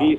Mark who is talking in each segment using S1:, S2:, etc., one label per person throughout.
S1: 20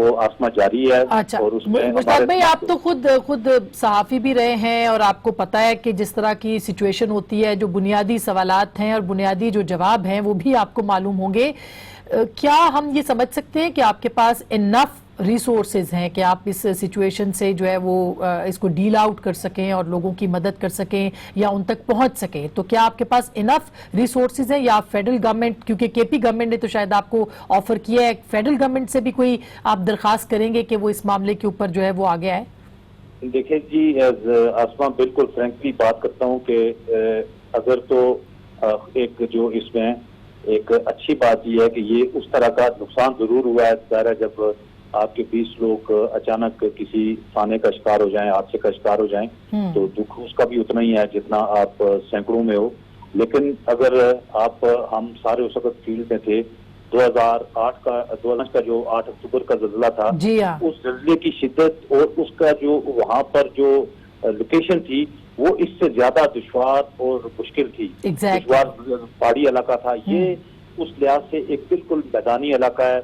S1: وہ آسما جاری ہے.
S2: اچھا
S1: اور اس میں
S2: مشتاق بھائی آپ تو خود صحافی بھی رہے ہیں اور آپ کو پتا ہے کہ جس طرح کی سچویشن ہوتی ہے, جو بنیادی سوالات ہیں اور بنیادی جو جواب ہیں وہ بھی آپ کو معلوم ہوں گے. کیا ہم یہ سمجھ سکتے ہیں کہ آپ کے پاس انف ریسورسز ہیں کہ آپ اس سچویشن سے جو ہے وہ اس کو ڈیل آؤٹ کر سکیں اور لوگوں کی مدد کر سکیں یا ان تک پہنچ سکیں؟ تو کیا آپ کے پاس انف ریسورسز ہیں یا آپ فیڈرل گورنمنٹ, کیونکہ کے پی گورنمنٹ نے تو شاید آپ کو آفر کیا ہے, فیڈرل گورنمنٹ سے بھی کوئی آپ درخواست کریں گے کہ وہ اس معاملے کے اوپر جو ہے وہ آگے آئے؟
S1: دیکھیں جی آسما, بالکل فرینکلی بات کرتا ہوں کہ اگر تو ایک جو اس میں ایک اچھی بات یہ ہے کہ یہ اس طرح کا نقصان ضرور ہوا ہے. ظاہر ہے جب آپ کے 20 لوگ اچانک کسی فانے کا شکار ہو جائیں, حادثے کا شکار ہو جائیں, تو دکھ اس کا بھی اتنا ہی ہے جتنا آپ سینکڑوں میں ہو. لیکن اگر ہم سارے اس وقت فیلڈ میں تھے, 2008 کا جو 8 اکتوبر کا زلزلہ تھا, اس زلزلے کی شدت اور اس کا جو وہاں پر جو لوکیشن تھی وہ اس سے زیادہ دشوار اور مشکل تھی. دشوار پہاڑی علاقہ تھا یہ, اس لحاظ سے ایک بالکل میدانی علاقہ ہے.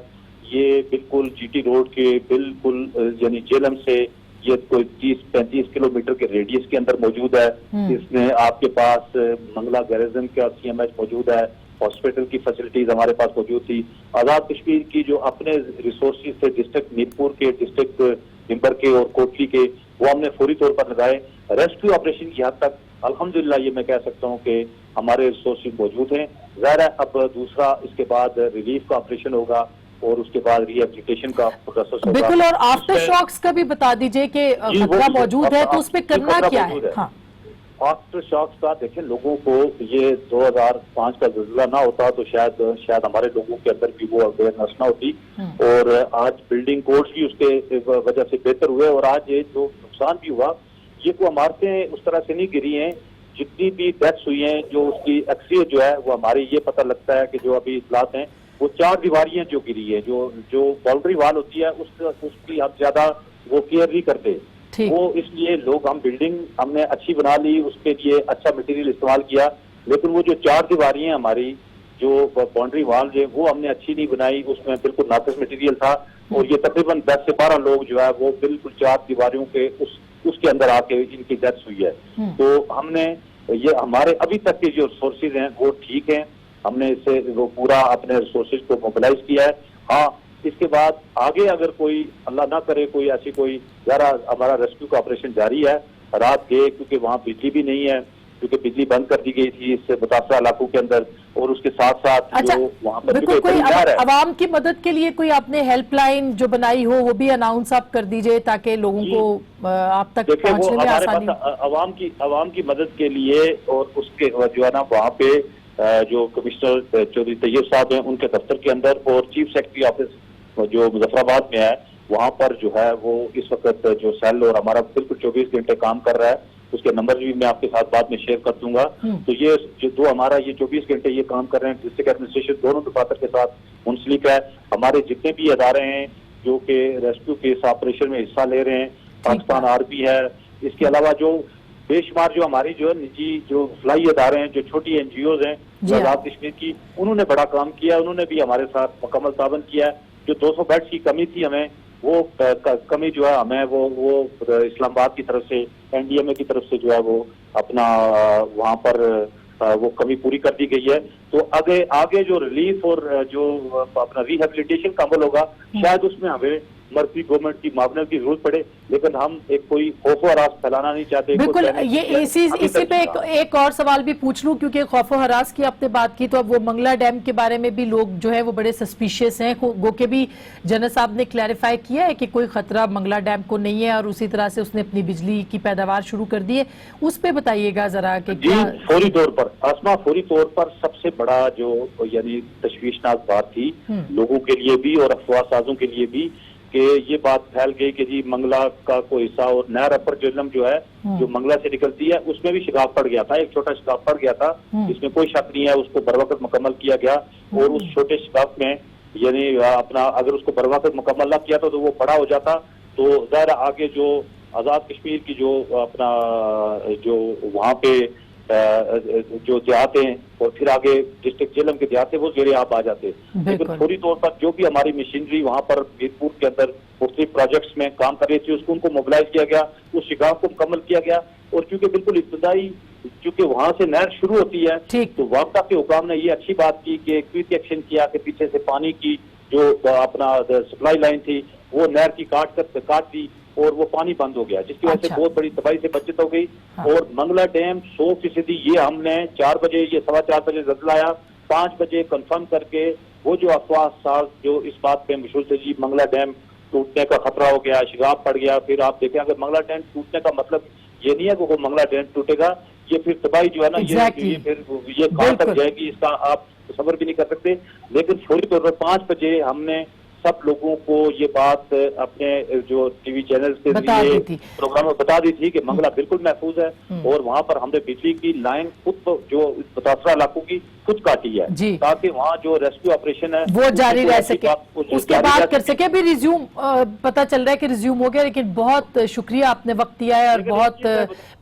S1: یہ بالکل جی ٹی روڈ کے بالکل یعنی جیلم سے یہ کوئی 30-35 کلومیٹر کے ریڈیس کے اندر موجود ہے. اس میں آپ کے پاس منگلا گیریزن کا CMH موجود ہے, ہاسپٹل کی فیسلٹیز ہمارے پاس موجود تھی. آزاد کشمیر کی جو اپنے ریسورسز تھے ڈسٹرکٹ نیپور کے, ڈسٹرکٹ نمبر کے اور کوٹلی کے, وہ ہم نے فوری طور پر لگائے. ریسکیو آپریشن کی حد تک الحمدللہ یہ میں کہہ سکتا ہوں کہ ہمارے ریسورسز موجود ہیں. ظاہر ہے اب دوسرا اس کے بعد ریلیف کا آپریشن ہوگا اور اس کے بعد ری ایپلیکیشن کا پروسیس ہوگا.
S2: بالکل, اور آفٹر شاکس کا بھی بتا دیجئے کہ خطرہ موجود ہے تو اس پہ کرنا کیا ہے؟ ہاں,
S1: آفٹر شاکس کا دیکھیں, لوگوں کو یہ 2005 کا زلزلہ نہ ہوتا تو شاید ہمارے لوگوں کے اندر بھی وہ اویئرنیس نہ ہوتی, اور آج بلڈنگ کوڈز بھی اس کے وجہ سے بہتر ہوئے. اور آج یہ جو نقصان بھی ہوا, یہ کوئی عمارتیں اس طرح سے نہیں گری ہیں. جتنی بھی ڈیتھس ہوئی ہیں جو اس کی اکثریت جو ہے وہ ہماری یہ پتہ لگتا ہے کہ جو ابھی اطلاعات ہیں وہ 4 دیواریاں جو گری ہے, جو باؤنڈری وال ہوتی ہے اس کی ہم زیادہ وہ کیئر نہیں کرتے. وہ اس لیے لوگ ہم بلڈنگ ہم نے اچھی بنا لی, اس کے لیے اچھا مٹیریل استعمال کیا, لیکن وہ جو 4 دیواری ہیں ہماری جو باؤنڈری وال ہے وہ ہم نے اچھی نہیں بنائی. اس میں بالکل ناقص مٹیریل تھا, اور یہ تقریباً 10 سے 12 لوگ جو ہے وہ بالکل 4 دیواریوں کے اس کے اندر آ کے ان کی ڈیتھ ہوئی ہے. تو ہم نے یہ ہمارے ابھی تک کے جو ریسورسز ہیں وہ ٹھیک ہیں, ہم نے اس سے وہ پورا اپنے ریسورسز کو موبلائز کیا ہے. ہاں, اس کے بعد آگے اگر کوئی اللہ نہ کرے کوئی ایسی کوئی ذرا ہمارا ریسکیو کا آپریشن جاری ہے. رات کے کیونکہ وہاں بجلی بھی نہیں ہے, کیونکہ بجلی بند کر دی گئی تھی اس سے متاثرہ علاقوں کے اندر, اور اس کے ساتھ ساتھ جو وہاں پر
S2: کوئی عوام کی مدد کے لیے کوئی آپ نے ہیلپ لائن جو بنائی ہو وہ بھی اناؤنس آپ کر دیجئے تاکہ لوگوں کو آپ تک پہنچنے میں آسانی.
S1: عوام کی مدد کے لیے, اور اس کے جو ہے نا وہاں پہ جو کمشنر چودھری طیب صاحب ہیں ان کے دفتر کے اندر, اور چیف سیکرٹری آفس جو مظفر آباد میں ہے وہاں پر جو ہے وہ اس وقت جو سیل اور ہمارا بالکل 24 گھنٹے کام کر رہا ہے. اس کے نمبر بھی میں آپ کے ساتھ بعد میں شیئر کر دوں گا. تو یہ جو ہمارا یہ 24 گھنٹے یہ کام کر رہے ہیں, ڈسٹرکٹ ایڈمنسٹریشن دونوں دفاتر کے ساتھ منسلک ہے. ہمارے جتنے بھی ادارے ہیں جو کہ ریسکیو کے اس آپریشن میں حصہ لے رہے ہیں, پاکستان آرمی ہے, اس کے علاوہ جو بے شمار جو ہماری جو نجی جو فلائی ادارے ہیں, جو چھوٹی NGOز ہیں آزاد کشمیر کی, انہوں نے بڑا کام کیا. انہوں نے بھی ہمارے ساتھ مکمل تعاون کیا ہے. جو 200 بیڈس کی کمی تھی ہمیں, وہ کمی جو ہے ہمیں وہ اسلام آباد کی طرف سے NDMA کی طرف سے جو ہے وہ اپنا وہاں پر وہ کمی پوری کر دی گئی ہے. تو آگے جو ریلیف اور جو اپنا ریہیبلیٹیشن کا عمل ہوگا, شاید اس میں ہمیں مرکزی گورنمنٹ کی معاونت کی ضرورت پڑے, لیکن ہم ایک کوئی خوف و ہراس پھیلانا نہیں چاہتے.
S2: بالکل, یہ اسی پہ ایک اور سوال بھی پوچھ لوں, کیونکہ خوف و ہراس کی آپ نے بات کی, تو اب وہ منگلا ڈیم کے بارے میں بھی لوگ جو ہے وہ بڑے سسپیشیس ہیں. گو کہ بھی جنرل صاحب نے کلیریفائی کیا ہے کہ کوئی خطرہ منگلا ڈیم کو نہیں ہے, اور اسی طرح سے اس نے اپنی بجلی کی پیداوار شروع کر دی ہے. اس پہ بتائیے گا ذرا کہ
S1: جی فوری طور پر آسما, فوری طور پر سب سے بڑا جو یعنی تشویشناک بات تھی لوگوں کے لیے بھی اور افواہ سازوں کے لیے بھی, کہ یہ بات پھیل گئی کہ جی منگلا کا کوئی حصہ اور نہر اپر جہلم جو ہے جو منگلا سے نکلتی ہے اس میں بھی شگاف پڑ گیا تھا, ایک چھوٹا شگاف پڑ گیا تھا. اس میں کوئی شک نہیں ہے, اس کو بروقت مکمل کیا گیا. اور اس چھوٹے شگاف میں یعنی اپنا اگر اس کو بروقت مکمل نہ کیا تو وہ بڑا ہو جاتا, تو ظاہر آگے جو آزاد کشمیر کی جو اپنا جو وہاں پہ جو دیہات ہیں اور پھر آگے ڈسٹرکٹ جیلم کے دیہات ہیں وہ زیر آب آ جاتے. لیکن فوری طور پر جو بھی ہماری مشینری وہاں پر میرپور کے اندر مختلف پروجیکٹس میں کام کر رہی تھی اس کو ان کو موبلائز کیا گیا, اس شگاف کو مکمل کیا گیا. اور چونکہ بالکل ابتدائی چونکہ وہاں سے نہر شروع ہوتی ہے تو وابطہ کے حکام نے یہ اچھی بات کی کہ کوئک ایکشن کیا کہ پیچھے سے پانی کی جو اپنا سپلائی لائن تھی وہ نہر کی کاٹ دی اور وہ پانی بند ہو گیا, جس کی وجہ سے بہت بڑی تباہی سے بچت ہو گئی. اور منگلا ڈیم 100% یہ ہم نے 4 بجے یہ 4:15 بجے زلزلہ آیا, 5 بجے کنفرم کر کے وہ جو افواہ ساز جو اس بات پہ مشہور تھے جی منگلا ڈیم ٹوٹنے کا خطرہ ہو گیا, شگاف پڑ گیا. پھر آپ دیکھیں اگر منگلا ڈیم ٹوٹنے کا مطلب یہ نہیں ہے کہ وہ منگلا ڈیم ٹوٹے گا, یہ پھر تباہی جو ہے نا یہ پھر یہ کہاں تک جائے گی اس کا آپ تصور بھی نہیں کر سکتے. لیکن فوری طور پر 5 بجے ہم نے سب لوگوں کو یہ بات اپنے جو ٹی وی چینل کے ذریعے پروگرام میں بتا دی تھی کہ منگلا بالکل محفوظ ہے. اور وہاں پر ہم نے بجلی کی لائن خود جو متاثرہ علاقوں کی خود کاٹی ہے تاکہ وہاں جو ریسکیو آپریشن ہے
S2: وہ جاری رہ سکے, اس کے بعد کر سکے. ابھی ریزیوم پتہ چل رہا ہے کہ ریزیوم ہو گیا, لیکن بہت شکریہ آپ نے وقت دیا ہے اور بہت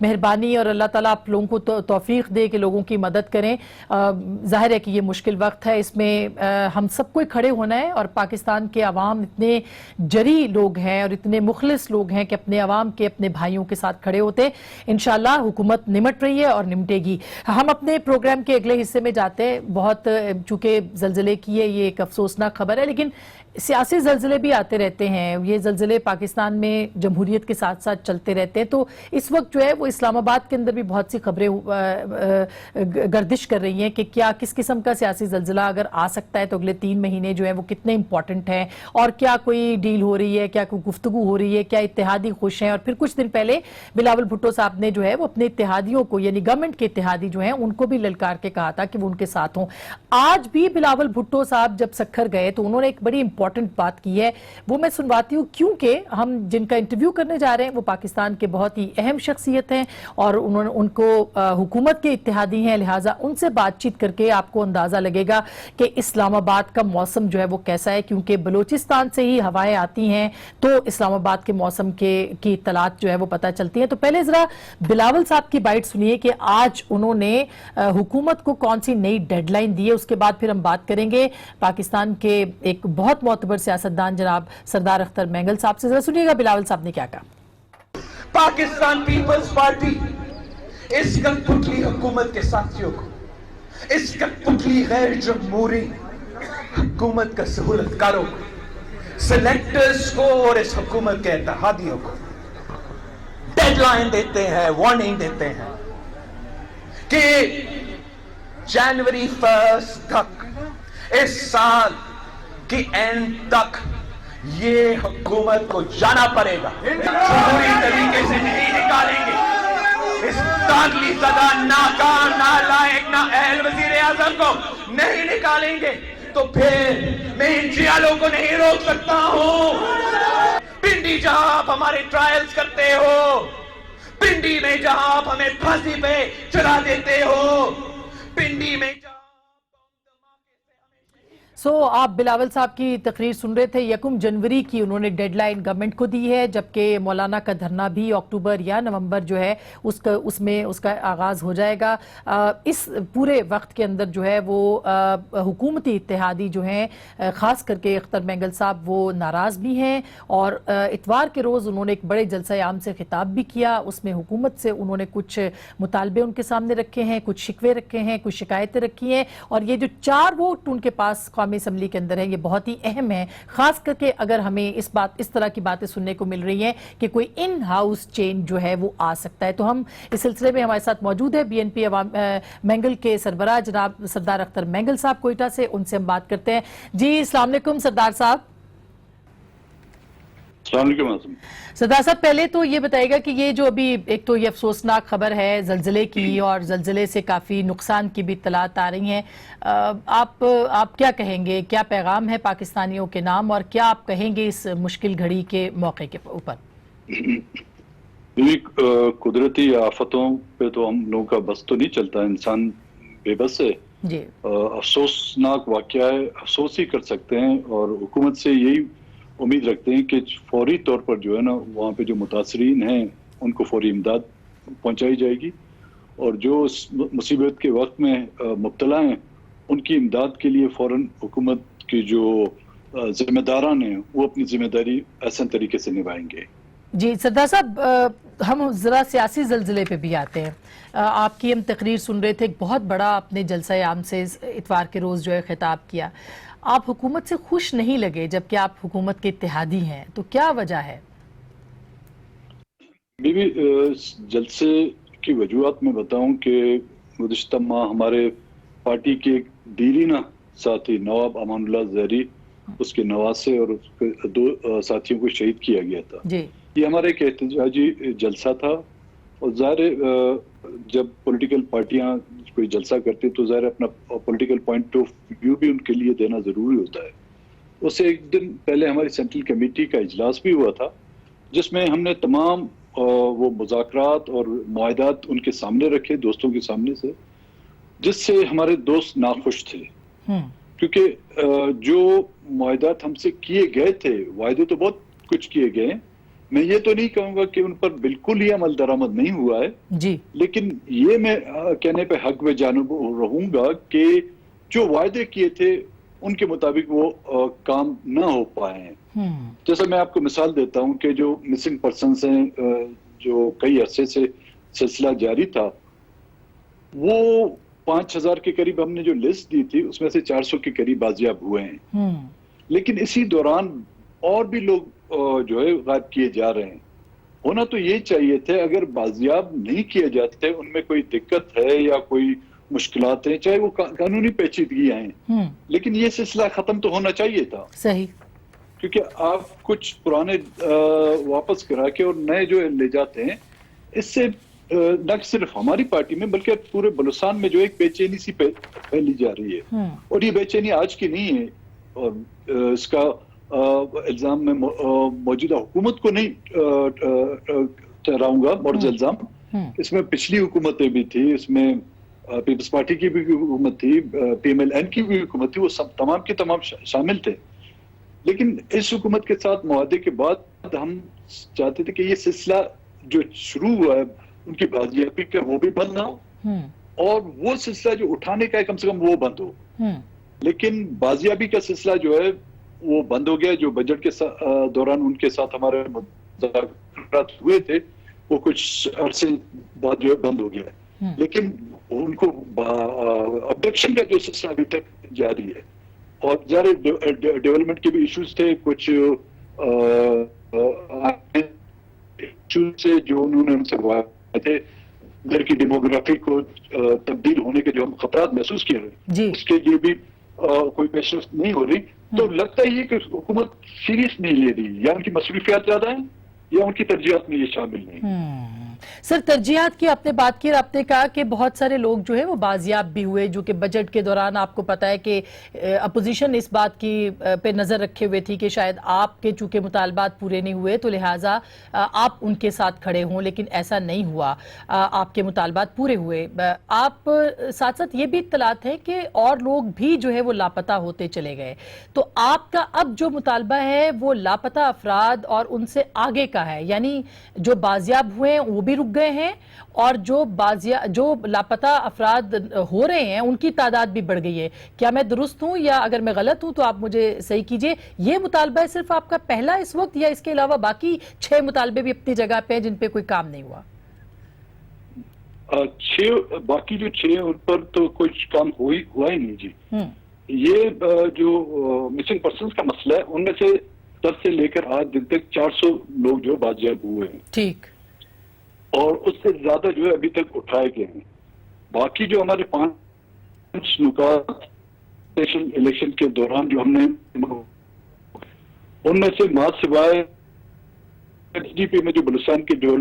S2: مہربانی, اور اللہ تعالیٰ آپ لوگوں کو توفیق دے کہ لوگوں کی مدد کریں. ظاہر ہے کہ یہ مشکل وقت ہے, اس میں ہم سب کو کھڑے ہونا ہے, اور پاکستان کے عوام اتنے جری لوگ ہیں اور اتنے مخلص لوگ ہیں کہ اپنے عوام کے اپنے بھائیوں کے ساتھ کھڑے ہوتے. انشاءاللہ حکومت نمٹ رہی ہے اور نمٹے گی. ہم اپنے پروگرام کے اگلے حصے میں جاتے ہیں. بہت چونکہ زلزلے کی ہے, یہ ایک افسوسناک خبر ہے, لیکن سیاسی زلزلے بھی آتے رہتے ہیں. یہ زلزلے پاکستان میں جمہوریت کے ساتھ ساتھ چلتے رہتے ہیں. تو اس وقت جو ہے وہ اسلام آباد کے اندر بھی بہت سی خبریں گردش کر رہی ہیں کہ کیا کس قسم کا سیاسی زلزلہ اگر آ سکتا ہے تو اگلے 3 مہینے جو ہیں وہ کتنے امپورٹنٹ ہیں, اور کیا کوئی ڈیل ہو رہی ہے, کیا کوئی گفتگو ہو رہی ہے, کیا اتحادی خوش ہیں. اور پھر کچھ دن پہلے بلاول بھٹو صاحب نے جو ہے وہ اپنے اتحادیوں کو, یعنی گورنمنٹ کے اتحادی جو ہیں ان کو بھی للکار کے کہا تھا کہ وہ ان کے ساتھ ہوں. آج بھی بلاول بھٹو صاحب جب سکھر گئے تو انہوں نے ایک بڑی امپورٹنٹ بات کی ہے, وہ میں سنواتی ہوں, کیونکہ ہم جن کا انٹرویو کرنے جا رہے ہیں وہ پاکستان کے بہت ہی اہم شخصیت ہیں اور ان کو حکومت کے اتحادی ہیں, لہٰذا ان سے بات چیت کر کے آپ کو اندازہ لگے گا کہ اسلام آباد کا موسم جو ہے وہ کیسا ہے, کیونکہ بلوچستان سے ہی ہوائیں آتی ہیں تو اسلام آباد کے موسم کی اطلاعات جو ہے وہ پتہ چلتی ہیں. تو پہلے ذرا بلاول صاحب کی بائٹ سنیے کہ آج انہوں نے حکومت کو کون سی نئی ڈیڈ لائن دی ہے. اس کے بعد پھر ہم بات کریں گے پاکستان کے ایک بہت معتبر سیاستدان جناب سردار اختر مینگل صاحب سے. ذرا سنیے گا بلاول صاحب نے کیا کہا.
S3: پاکستان پیپلز پارٹی اس کٹپتلی حکومت کے ساتھیوں کو, اس کٹپتلی غیر جمہوری حکومت کا سہولت کاروں کو, سلیکٹرز کو اور اس حکومت کے اتحادیوں کو ڈیڈ لائن دیتے ہیں, وارننگ دیتے ہیں کہ جنوری 1 تک, اس سال کی اینڈ تک یہ حکومت کو جانا پڑے گا. جمہوری طریقے سے نہیں نکالیں گے. اس داغلی زدہ, ناکار, نالائق, نااہل وزیر اعظم کو نہیں نکالیں گے تو پھر میں ان جیالوں کو نہیں روک سکتا ہوں. پنڈی جہاں آپ ہمارے ٹرائلز کرتے ہو, پنڈی میں جہاں آپ ہمیں پھانسی پہ چڑھا دیتے ہو, پنڈی میں
S2: آپ بلاول صاحب کی تقریر سن رہے تھے. 1 جنوری کی انہوں نے ڈیڈ لائن گورنمنٹ کو دی ہے, جبکہ مولانا کا دھرنا بھی اکتوبر یا نومبر جو ہے اس کا آغاز ہو جائے گا. اس پورے وقت کے اندر جو ہے وہ حکومتی اتحادی جو ہیں, خاص کر کے اختر مینگل صاحب, وہ ناراض بھی ہیں. اور اتوار کے روز انہوں نے ایک بڑے جلسہ عام سے خطاب بھی کیا. اس میں حکومت سے انہوں نے کچھ مطالبے ان کے سامنے رکھے ہیں, کچھ شکوے رکھے ہیں, کچھ شکایتیں رکھی ہیں. اور یہ جو 4 ووٹ ان کے پاس قومی اسمبلی کے اندر ہے, یہ بہت ہی اہم ہے, خاص کر کے اگر ہمیں اس طرح کی باتیں سننے کو مل رہی ہیں کہ کوئی ان ہاؤس چینج جو ہے وہ آ سکتا ہے. تو ہم اس سلسلے میں ہمارے ساتھ موجود ہے بی این پی مینگل کے سربراہ جناب سردار اختر مینگل صاحب کوئٹہ سے. ان سے ہم بات کرتے ہیں. جی السلام علیکم سردار صاحب.
S4: السلام علیکم.
S2: سردار صاحب, پہلے تو یہ بتائے گا کہ یہ جو ابھی ایک تو یہ افسوسناک خبر ہے زلزلے کی, اور زلزلے سے کافی نقصان کی بھی اطلاعات آ رہی ہیں, آپ کیا کہیں گے, کیا پیغام ہے پاکستانیوں کے نام, اور کیا آپ کہیں گے اس مشکل گھڑی کے موقع کے اوپر؟
S4: قدرتی آفتوں پہ تو ہم لوگوں کا بس تو نہیں چلتا, انسان بے بس ہے.
S2: جی
S4: افسوسناک واقعہ ہے, افسوس ہی کر سکتے ہیں, اور حکومت سے یہی امید رکھتے ہیں کہ فوری طور پر جو ہے نا وہاں پہ جو متاثرین ہیں ان کو فوری امداد پہنچائی جائے گی, اور جو اس مصیبت کے وقت میں مبتلا ہیں ان کی امداد کے لیے فوراً حکومت کے جو ذمہ داران ہیں وہ اپنی ذمہ داری احسن طریقے سے نبھائیں گے.
S2: جی سردار صاحب، ہم ذرا سیاسی زلزلے پہ بھی آتے ہیں. آپ کی ہم تقریر سن رہے تھے، ایک بہت بڑا اپنے جلسہ عام سے اتوار کے روز جو ہے خطاب کیا. آپ حکومت سے خوش نہیں لگے جبکہ آپ حکومت کے اتحادی ہیں، تو کیا وجہ ہے؟
S4: بیوی جلسے کی وجوہات میں بتاؤں کہ گزشتہ ماہ ہمارے پارٹی کے دیرینہ ساتھی نواب امان اللہ زہری، اس کے نواسے اور اس کے 2 ساتھیوں کو شہید کیا گیا تھا.
S2: جی،
S4: یہ ہمارا ایک احتجاجی جلسہ تھا، اور ظاہر جب پولیٹیکل پارٹیاں کوئی جلسہ کرتی تو ظاہر اپنا پولیٹیکل پوائنٹ آف ویو بھی ان کے لیے دینا ضروری ہوتا ہے. اس سے ایک دن پہلے ہماری سینٹرل کمیٹی کا اجلاس بھی ہوا تھا، جس میں ہم نے تمام وہ مذاکرات اور معاہدات ان کے سامنے رکھے، دوستوں کے سامنے سے، جس سے ہمارے دوست ناخوش تھے. کیونکہ جو معاہدات ہم سے کیے گئے تھے، وعدے تو بہت کچھ کیے گئے ہیں، میں یہ تو نہیں کہوں گا کہ ان پر بالکل ہی عمل درآمد نہیں ہوا ہے،
S2: جی،
S4: لیکن یہ میں کہنے پہ حق و جانب رہوں گا کہ جو وعدے کیے تھے ان کے مطابق وہ کام نہ ہو پائے ہیں. جیسا میں آپ کو مثال دیتا ہوں کہ جو مسنگ پرسنز ہیں، جو کئی عرصے سے سلسلہ جاری تھا، وہ 5000 کے قریب ہم نے جو لسٹ دی تھی اس میں سے 400 کے قریب بازیاب ہوئے ہیں. لیکن اسی دوران اور بھی لوگ جو ہے غائب کیے جا رہے ہیں. ہونا تو یہ چاہیے تھے، اگر بازیاب نہیں کیے جاتے، ان میں کوئی دقت ہے یا کوئی مشکلات ہیں، چاہے وہ قانونی پیچیدگیاں ہیں، لیکن یہ سلسلہ ختم تو ہونا چاہیے تھا.
S2: صحیح.
S4: کیونکہ آپ کچھ پرانے واپس کرا کے اور نئے جو لے جاتے ہیں، اس سے نہ صرف ہماری پارٹی میں بلکہ پورے بلوچستان میں جو ایک بے چینی سی پھیلی جا رہی ہے. اور یہ بے چینی آج کی نہیں ہے، اور اس کا الزام میں موجودہ حکومت کو نہیں ٹھہراؤں گا مرز الزام. اس میں پچھلی حکومتیں بھی تھی، اس میں پیپلز پارٹی کی بھی حکومت تھی، پی ایم ایل این کی بھی حکومت تھی، وہ سب تمام کے تمام شامل تھے. لیکن اس حکومت کے ساتھ معاہدے کے بعد ہم چاہتے تھے کہ یہ سلسلہ جو شروع ہوا ہے ان کی بازیابی کا وہ بھی بند نہ ہو، اور وہ سلسلہ جو اٹھانے کا ہے کم سے کم وہ بند ہو. لیکن بازیابی کا سلسلہ جو ہے وہ بند ہو گیا. جو بجٹ کے دوران ان کے ساتھ ہمارے مذاکرات ہوئے تھے وہ کچھ عرصے بعد جو ہے بند ہو گیا. لیکن ان کو آبجیکشن کا جو سلسلہ ابھی تک جاری ہے، اور ظاہر ڈیولپمنٹ کے بھی ایشوز تھے، کچھ ایشوز سے جو انہوں نے ان سے بوائے تھے، ادھر کی ڈیموگرافی کو تبدیل ہونے کے جو ہم خطرات محسوس کیے ہیں، اس کے لیے بھی کوئی پیش رفت نہیں ہو رہی. تو لگتا ہی ہے کہ حکومت سیریس نہیں لے رہی، یا ان کی مصروفیات زیادہ ہیں یا ان کی ترجیحات میں یہ شامل نہیں.
S2: سر، ترجیحات کی آپ نے بات کی اور آپ نے کہا کہ بہت سارے لوگ جو ہے وہ بازیاب بھی ہوئے، جو کہ بجٹ کے دوران آپ کو پتا ہے کہ اپوزیشن اس بات کی پہ نظر رکھے ہوئے تھی کہ شاید آپ کے چونکہ مطالبات پورے نہیں ہوئے تو لہٰذا آپ ان کے ساتھ کھڑے ہوں، لیکن ایسا نہیں ہوا، آپ کے مطالبات پورے ہوئے. آپ ساتھ ساتھ یہ بھی اطلاعات ہیں کہ اور لوگ بھی جو ہے وہ لاپتہ ہوتے چلے گئے. تو آپ کا اب جو مطالبہ ہے وہ لاپتہ افراد اور ان سے آگے کا ہے، یعنی جو بازیاب ہوئے ہیں وہ بھی رک گئے ہیں، اور جو لاپتہ افراد ہو رہے ہیں ان کی تعداد بھی بڑھ گئی ہے. کیا میں درست ہوں، یا اگر میں غلط ہوں تو آپ مجھے صحیح کیجئے؟ یہ مطالبہ ہے صرف آپ کا پہلا اس وقت، یا اس کے علاوہ باقی 6 مطالبے بھی اپنی جگہ پہ ہیں جن پہ کوئی کام نہیں ہوا؟
S4: باقی جو 6 ان پر تو کوئی کام ہوا ہی نہیں. جی، یہ جو مسنگ پرسنز کا مسئلہ ہے، ان میں سے تب سے لے کر آج دن تک 400 لوگ جو بازیاب ہوئے ہیں. ٹھیک. اور اس سے زیادہ جو ہے ابھی تک اٹھائے گئے ہیں. باقی جو ہمارے 5 نکات الیکشن کے دوران جو ہم نے، ان میں سے سوائے ایس ڈی پی میں جو بلوچستان کے جو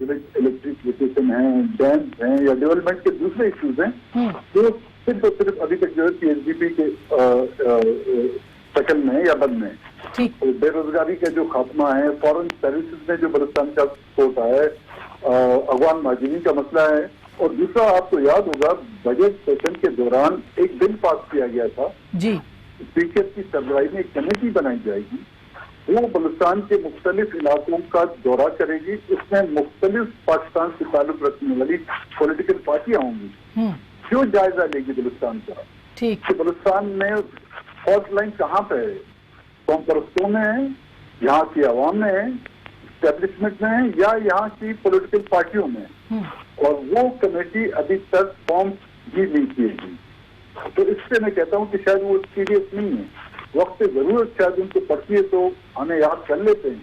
S4: الیکٹریفیکیشن ہیں، ڈیمز ہیں، یا ڈیولپمنٹ کے دوسرے ایشوز ہیں، جو صرف اور صرف ابھی تک جو ہے پی ایس ڈی پی کے شکل میں یا بند میں. بے روزگاری کا جو خاتمہ ہے، فورن سروسز میں جو بلوچستان کا کوٹا ہے، افغان مہاجرین کا مسئلہ ہے. اور دوسرا آپ کو یاد ہوگا بجٹ سیشن کے دوران ایک بل پاس کیا گیا تھا، جی، اسپیکر کی سربراہی میں ایک کمیٹی بنائی جائے گی
S5: وہ بلوچستان کے مختلف علاقوں کا دورہ کرے گی. اس میں مختلف پاکستان سے تعلق رکھنے والی پولیٹیکل پارٹیاں ہوں گی جو جائزہ لے گی بلوچستان کا
S2: ٹھیک.
S5: کہ بلوچستان میں فالٹ لائن کہاں پہ ہے, قوم پرستوں میں ہے, یہاں کی عوام میں ہے, اسٹیبلشمنٹ میں ہے, یا یہاں کی پولیٹیکل پارٹیوں میں. اور وہ کمیٹی ابھی تک فارم بھی نہیں کی گئی. تو اس سے میں کہتا ہوں کہ شاید وہ سیریس نہیں ہے. وقت ضرورت شاید ان کو پڑتی ہے تو ہمیں یاد کر لیتے ہیں.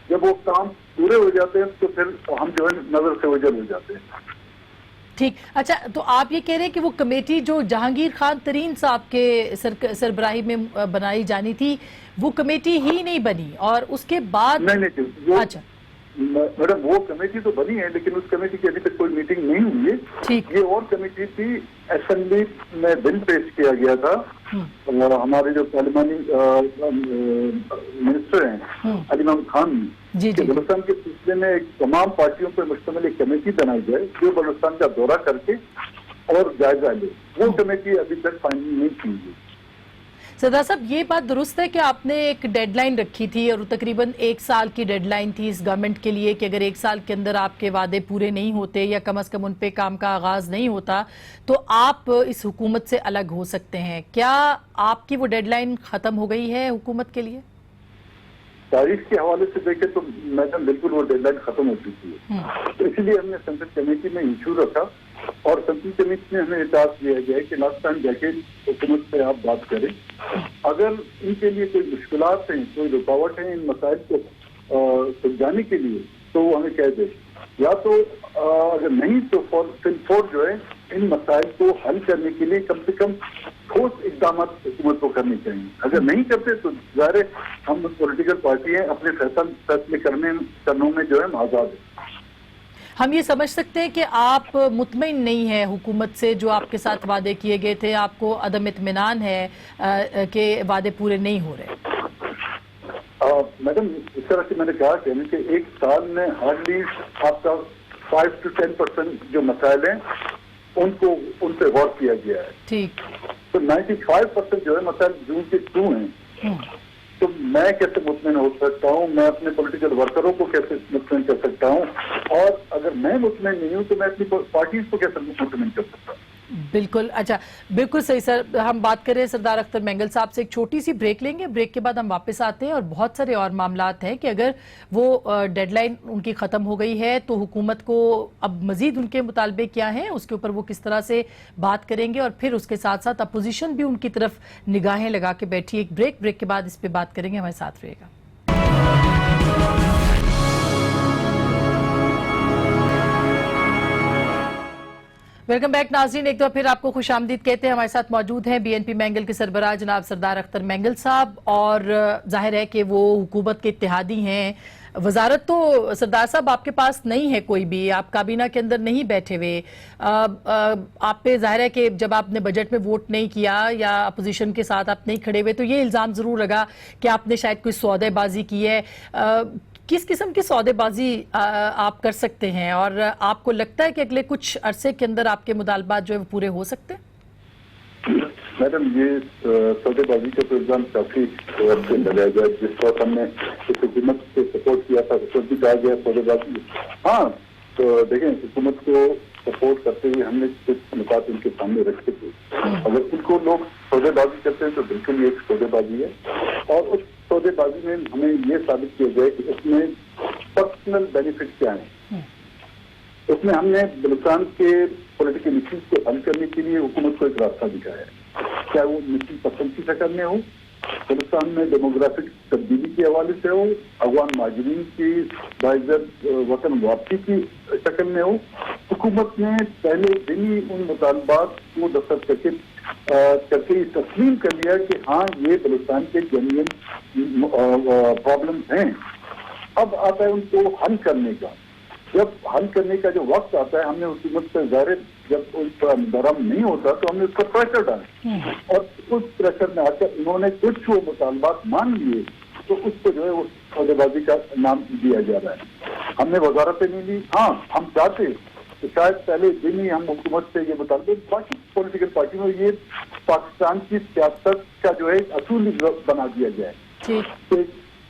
S5: جب وہ کام پورے ہو جاتے ہیں تو پھر ہم جو ہے نظر سے اوجھل ہو جاتے ہیں.
S2: ٹھیک. اچھا, تو آپ یہ کہہ رہے ہیں کہ وہ کمیٹی جو جہانگیر خان ترین صاحب کے سربراہی میں بنائی جانی تھی وہ کمیٹی ہی نہیں بنی, اور اس کے بعد
S5: نہیں
S2: اچھا
S5: میڈم وہ کمیٹی تو بنی ہے لیکن اس کمیٹی کی ابھی تک کوئی میٹنگ نہیں ہوئی ہے. یہ اور کمیٹی تھی, اسمبلی میں بل پیش کیا گیا تھا. ہمارے جو پارلیمانی منسٹر ہیں علی محمد خان کہ بلوچستان کے سلسلے میں تمام پارٹیوں پر مشتمل ایک کمیٹی بنائی جائے جو بلوچستان کا دورہ کر کے اور جائزہ لے. وہ کمیٹی ابھی تک فائنل نہیں کی گئی.
S2: سردار صاحب, یہ بات درست ہے کہ آپ نے ایک ڈیڈ لائن رکھی تھی اور تقریباً 1 سال کی ڈیڈ لائن تھی اس گورنمنٹ کے لیے کہ اگر 1 سال کے اندر آپ کے وعدے پورے نہیں ہوتے یا کم از کم ان پہ کام کا آغاز نہیں ہوتا تو آپ اس حکومت سے الگ ہو سکتے ہیں. کیا آپ کی وہ ڈیڈ لائن ختم ہو گئی ہے حکومت کے لیے؟
S5: تاریخ کے حوالے سے دیکھیں تو میڈم بالکل وہ ڈیڈ لائن ختم ہو چکی ہے. تو اسی لیے ہم نے سینٹرل کمیٹی میں ایشو رکھا اور سینٹرل کمیٹی نے ہمیں اطلاع دیا گیا کہ لاسٹ ٹائم جا کے حکومت سے آپ بات کریں. اگر ان کے لیے کوئی مشکلات ہیں, کوئی رکاوٹ ہیں ان مسائل کو سلجھانے کے لیے تو وہ ہمیں کہہ دیں, یا تو اگر نہیں تو فور جو ہے ان مسائل کو حل کرنے کے لیے کم سے کم ٹھوس اقدامات حکومت کو کرنے چاہیے. اگر نہیں کرتے تو ظاہر ہم پولیٹیکل پارٹی ہیں, اپنے فیصلے کرنے میں جو ہے آزاد ہے.
S2: ہم یہ سمجھ سکتے ہیں کہ آپ مطمئن نہیں ہیں حکومت سے, جو آپ کے ساتھ وعدے کیے گئے تھے آپ کو عدم اطمینان ہے کہ وعدے پورے نہیں ہو رہے.
S5: میڈم اس طرح سے میں نے کہا کہ 1 سال میں ہارڈلی آپ کا 5 to 10% جو مسائل ہیں ان پہ غور کیا گیا ہے.
S2: ٹھیک.
S5: تو 95% جو ہے مسائل جون کے تھرو ہیں. تو میں کیسے مطمئن ہو سکتا ہوں, میں اپنے پولیٹیکل ورکروں کو کیسے مطمئن کر سکتا ہوں, اور اگر میں مطمئن نہیں ہوں تو میں اپنی پارٹیز کو کیسے مطمئن کر سکتا ہوں.
S2: بالکل. اچھا, بالکل صحیح سر. ہم بات کریں سردار اختر مینگل صاحب سے, ایک چھوٹی سی بریک لیں گے, بریک کے بعد ہم واپس آتے ہیں اور بہت سارے اور معاملات ہیں کہ اگر وہ ڈیڈ لائن ان کی ختم ہو گئی ہے تو حکومت کو اب مزید ان کے مطالبے کیا ہیں, اس کے اوپر وہ کس طرح سے بات کریں گے, اور پھر اس کے ساتھ ساتھ اپوزیشن بھی ان کی طرف نگاہیں لگا کے بیٹھی. ایک بریک کے بعد اس پہ بات کریں گے, ہمارے ساتھ رہے گا. ویلکم بیک ناظرین, ایک دفعہ پھر آپ کو خوش آمدید کہتے ہیں. ہمارے ساتھ موجود ہیں BNP مینگل کے سربراہ جناب سردار اختر مینگل صاحب, اور ظاہر ہے کہ وہ حکومت کے اتحادی ہیں. وزارت تو سردار صاحب آپ کے پاس نہیں ہے کوئی بھی, آپ کابینہ کے اندر نہیں بیٹھے ہوئے. آپ پہ ظاہر ہے کہ جب آپ نے بجٹ میں ووٹ نہیں کیا یا اپوزیشن کے ساتھ آپ نہیں کھڑے ہوئے تو یہ الزام ضرور لگا کہ آپ نے شاید کوئی سودے بازی کی ہے. کس قسم کی سودے بازی آپ کر سکتے ہیں, اور آپ کو لگتا ہے کہ اگلے کچھ عرصے کے اندر آپ کے مطالبات جو ہے وہ پورے ہو سکتے ہیں؟
S5: میڈم یہ سودے بازی کا تو الزام کافی وقت سے لگایا گیا. جس وقت ہم نے اس حکومت کو سپورٹ کیا تھا اس وقت بھی کہا گیا سودے بازی. ہاں تو دیکھیں حکومت کو سپورٹ کرتے ہوئے ہم نے کچھ نکات ان کے سامنے رکھے تھے. اگر ان کو لوگ سودے بازی کرتے ہیں تو بالکل یہ ایک سودے بازی ہے, اور اس سودے بازی میں ہمیں یہ ثابت کیا جائے کہ اس میں پرسنل بینیفٹ کیا ہیں. اس میں ہم نے بلوچستان کے پولیٹیکل ایشوز کو حل کرنے کے لیے حکومت کو ایک راستہ دکھایا ہے, چاہے وہ مسلم پسند کی شکل میں ہو, بلوچستان میں ڈیموگرافک تبدیلی کے حوالے سے ہو, افغان مہاجرین کی باعزت وطن واپسی کی شکل میں ہو. حکومت نے پہلے دن ہی ان مطالبات کو دستخط کر کے تسلیم کر لیا کہ ہاں یہ بلوچستان کے جینوئن پرابلمس ہیں. اب آتا ہے ان کو حل کرنے کا. جب حل کرنے کا جو وقت آتا ہے ہم نے حکومت سے ظاہر جب ان کا نرم نہیں ہوتا تو ہم نے اس پر پریشر ڈالا, اور اس پریشر میں آ کر انہوں نے کچھ وہ مطالبات مان لیے تو اس کو جو ہے وہ سودے بازی کا نام دیا جا رہا ہے. ہم نے وزارتیں نہیں لی. ہاں ہم چاہتے تو شاید پہلے دن ہی ہم حکومت سے یہ مطالبے باقی پولیٹیکل پارٹیوں میں یہ پاکستان کی سیاست کا جو ہے اصول بنا دیا جائے کہ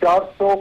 S5: 400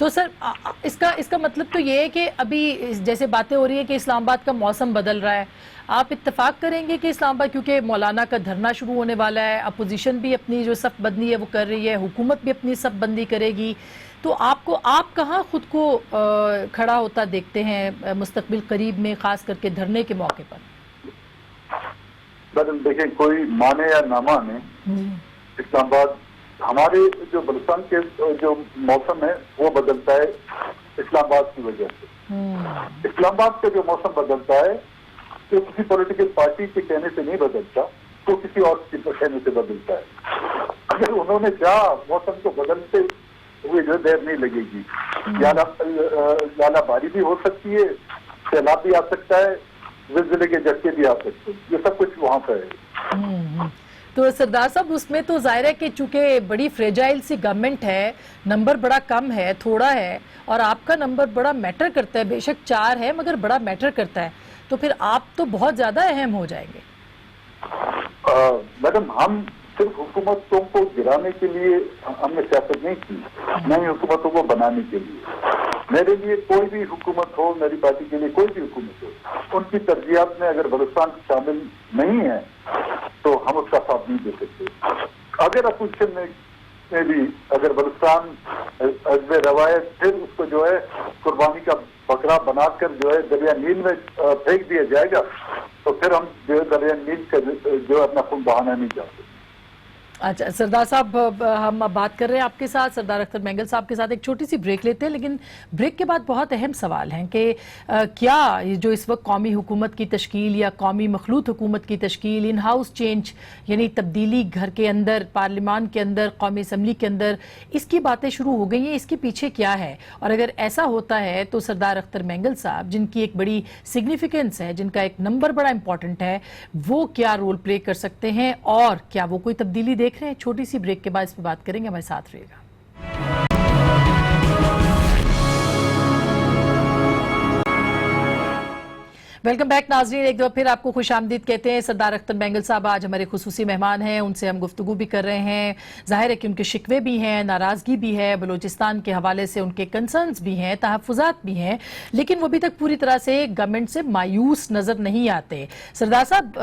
S2: تو سر اس کا مطلب تو یہ ہے کہ ابھی جیسے باتیں ہو رہی ہیں کہ اسلام آباد کا موسم بدل رہا ہے، آپ اتفاق کریں گے کہ اسلام آباد کیونکہ مولانا کا دھرنا شروع ہونے والا ہے، اپوزیشن بھی اپنی جو صف بندی ہے وہ کر رہی ہے، حکومت بھی اپنی صف بندی کرے گی، تو آپ کہاں خود کو کھڑا ہوتا دیکھتے ہیں مستقبل قریب میں، خاص کر کے دھرنے کے موقع پر؟
S5: میڈم دیکھیں، کوئی مانے یا نہ مانے، اسلام آباد ہمارے جو بلوچستان کے جو موسم ہے وہ بدلتا ہے اسلام آباد کی وجہ سے۔ اسلام آباد کا جو موسم بدلتا ہے وہ کسی پولیٹیکل پارٹی کے کہنے سے نہیں بدلتا، تو کسی اور کے کہنے سے بدلتا ہے۔ اگر انہوں نے چاہا موسم کو بدلتے ہوئے جو دیر نہیں لگے گی، زیادہ باری بھی ہو سکتی ہے، سیلاب بھی آ سکتا ہے، زلزلے کے جھٹکے بھی آ سکتے ہیں، یہ سب کچھ وہاں پہ ہے۔
S2: تو سردار صاحب اس میں تو ظاہر ہے کہ چونکہ بڑی فریجائل سی گورنمنٹ ہے، نمبر بڑا کم ہے، تھوڑا ہے، اور آپ کا نمبر بڑا میٹر کرتا ہے، بے شک 4 ہے مگر بڑا میٹر کرتا ہے، تو پھر آپ تو بہت زیادہ اہم ہو جائیں گے۔
S5: میڈم ہم صرف حکومتوں کو گرانے کے لیے ہم نے سیاست نہیں کی، نہ ہی حکومتوں کو بنانے کے لیے۔ میرے لیے کوئی بھی حکومت ہو، میری پارٹی کے لیے کوئی بھی حکومت ہو، ان کی ترجیحات میں اگر بلوچستان شامل نہیں ہے تو ہم اس کا ساتھ نہیں دے سکتے۔ اگر اپوزیشن میں بھی اگر بلوچستان حزب روایت پھر اس کو جو ہے قربانی کا بکرا بنا کر جو ہے دریا نیل میں پھینک دیا جائے گا تو پھر ہم جو ہے دریا نیل کا جو ہے اپنا خون بہانا نہیں چاہتے۔
S2: اچھا سردار صاحب، ہم اب بات کر رہے ہیں آپ کے ساتھ، سردار اختر مینگل صاحب کے ساتھ، ایک چھوٹی سی بریک لیتے ہیں، لیکن بریک کے بعد بہت اہم سوال ہیں کہ کیا جو اس وقت قومی حکومت کی تشکیل یا قومی مخلوط حکومت کی تشکیل، ان ہاؤس چینج یعنی تبدیلی گھر کے اندر، پارلیمان کے اندر، قومی اسمبلی کے اندر، اس کی باتیں شروع ہو گئی ہیں، اس کے پیچھے کیا ہے؟ اور اگر ایسا ہوتا ہے تو سردار اختر مینگل صاحب جن کی ایک بڑی سگنیفیکنس ہے، جن کا ایک نمبر بڑا امپورٹنٹ ہے، وہ کیا رول پلے کر سکتے ہیں اور کیا وہ کوئی تبدیلی دیکھ رہے ہیں؟ چھوٹی سی بریک کے بعد اس پہ بات کریں گے، ہمارے ساتھ رہے گا۔ ویلکم بیک ناظرین، ایک دفعہ پھر آپ کو خوش آمدید کہتے ہیں۔ سردار اختر مینگل صاحب آج ہمارے خصوصی مہمان ہیں، ان سے ہم گفتگو بھی کر رہے ہیں۔ ظاہر ہے کہ ان کے شکوے بھی ہیں، ناراضگی بھی ہے، بلوچستان کے حوالے سے ان کے کنسرنز بھی ہیں، تحفظات بھی ہیں، لیکن وہ ابھی تک پوری طرح سے گورنمنٹ سے مایوس نظر نہیں آتے۔ سردار صاحب،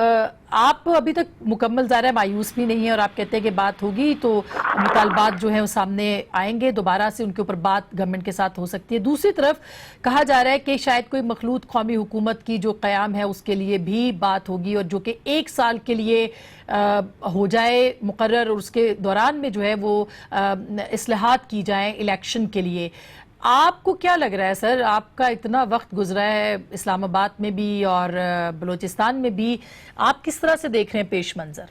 S2: آپ ابھی تک مکمل ظاہر ہے مایوس بھی نہیں ہیں، اور آپ کہتے ہیں کہ بات ہوگی تو مطالبات جو ہیں وہ سامنے آئیں گے، دوبارہ سے ان کے اوپر بات گورنمنٹ کے ساتھ ہو سکتی ہے۔ دوسری طرف کہا جا رہا ہے کہ شاید کوئی مخلوط قومی حکومت کی جو قیام ہے اس کے لیے بھی بات ہوگی، اور جو کہ 1 سال کے لیے ہو جائے مقرر، اور اس کے دوران میں جو ہے وہ اصلاحات کی جائیں الیکشن کے لیے۔ آپ کو کیا لگ رہا ہے سر؟ آپ کا اتنا وقت گزرا ہے اسلام آباد میں بھی اور بلوچستان میں بھی، آپ کس طرح سے دیکھ رہے ہیں پیش منظر؟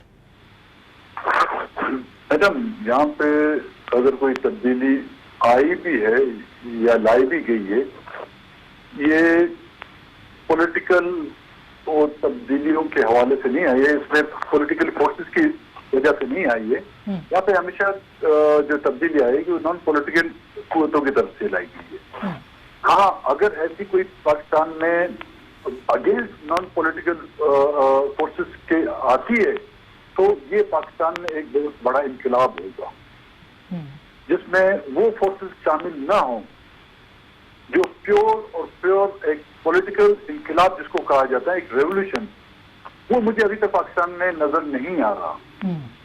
S5: میڈم یہاں پہ اگر کوئی تبدیلی آئی بھی ہے یا لائی بھی گئی ہے، یہ پولیٹیکل اور تبدیلیوں کے حوالے سے نہیں آئی ہے، اس میں پولیٹیکل فورسز کی وجہ سے نہیں آئی ہے۔ یہاں پہ ہمیشہ جو تبدیلی آئے گی وہ نان پولیٹیکل قوتوں کی طرف سے لائی گئی ہے۔ ہاں، اگر ایسی کوئی پاکستان میں اگینسٹ نان پولیٹیکل فورسز کے آتی ہے تو یہ پاکستان میں ایک بہت بڑا انقلاب ہوگا، جس میں وہ فورسز شامل نہ ہوں جو پیور ایک پولیٹیکل انقلاب جس کو کہا جاتا ہے، ایک ریولوشن، وہ مجھے ابھی تک پاکستان میں نظر نہیں آ رہا۔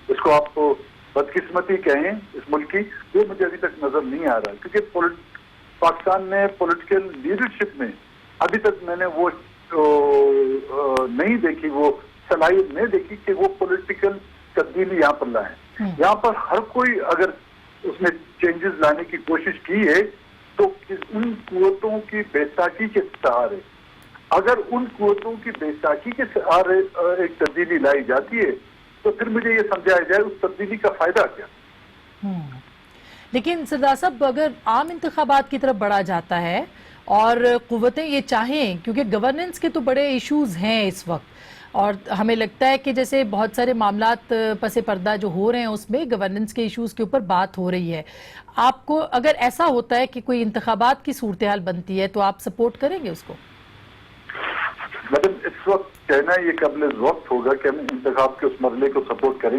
S5: اس کو آپ کو بدقسمتی کہیں اس ملک کی، وہ مجھے ابھی تک نظر نہیں آ رہا، کیونکہ پاکستان میں پولیٹیکل لیڈرشپ میں ابھی تک میں نے وہ نہیں دیکھی، وہ صلاحیت نہیں دیکھی کہ وہ پولیٹیکل تبدیلی یہاں پر لائیں۔ یہاں پر ہر کوئی اگر اس میں چینجز لانے کی کوشش کی ہے تو ان قوتوں کی بے ساکی کے سہارے، اگر ان قوتوں کی بے ساکی کے سہارے ایک تبدیلی لائی جاتی ہے تو پھر مجھے یہ سمجھایا جائے اس تبدیلی کا فائدہ کیا۔
S2: لیکن سردار صاحب، اگر عام انتخابات کی طرف بڑھا جاتا ہے اور قوتیں یہ چاہیں، کیونکہ گورننس کے تو بڑے ایشوز ہیں اس وقت، اور ہمیں لگتا ہے کہ جیسے بہت سارے معاملات پس پردہ جو ہو رہے ہیں اس میں گورننس کے ایشوز کے اوپر بات ہو رہی ہے، آپ کو اگر ایسا ہوتا ہے کہ کوئی انتخابات کی صورتحال بنتی ہے تو آپ سپورٹ کریں گے اس کو؟
S5: میڈم اس وقت کہنا یہ قبل وقت ہوگا کہ ہم انتخاب کے اس مرحلے کو سپورٹ کریں،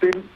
S5: 3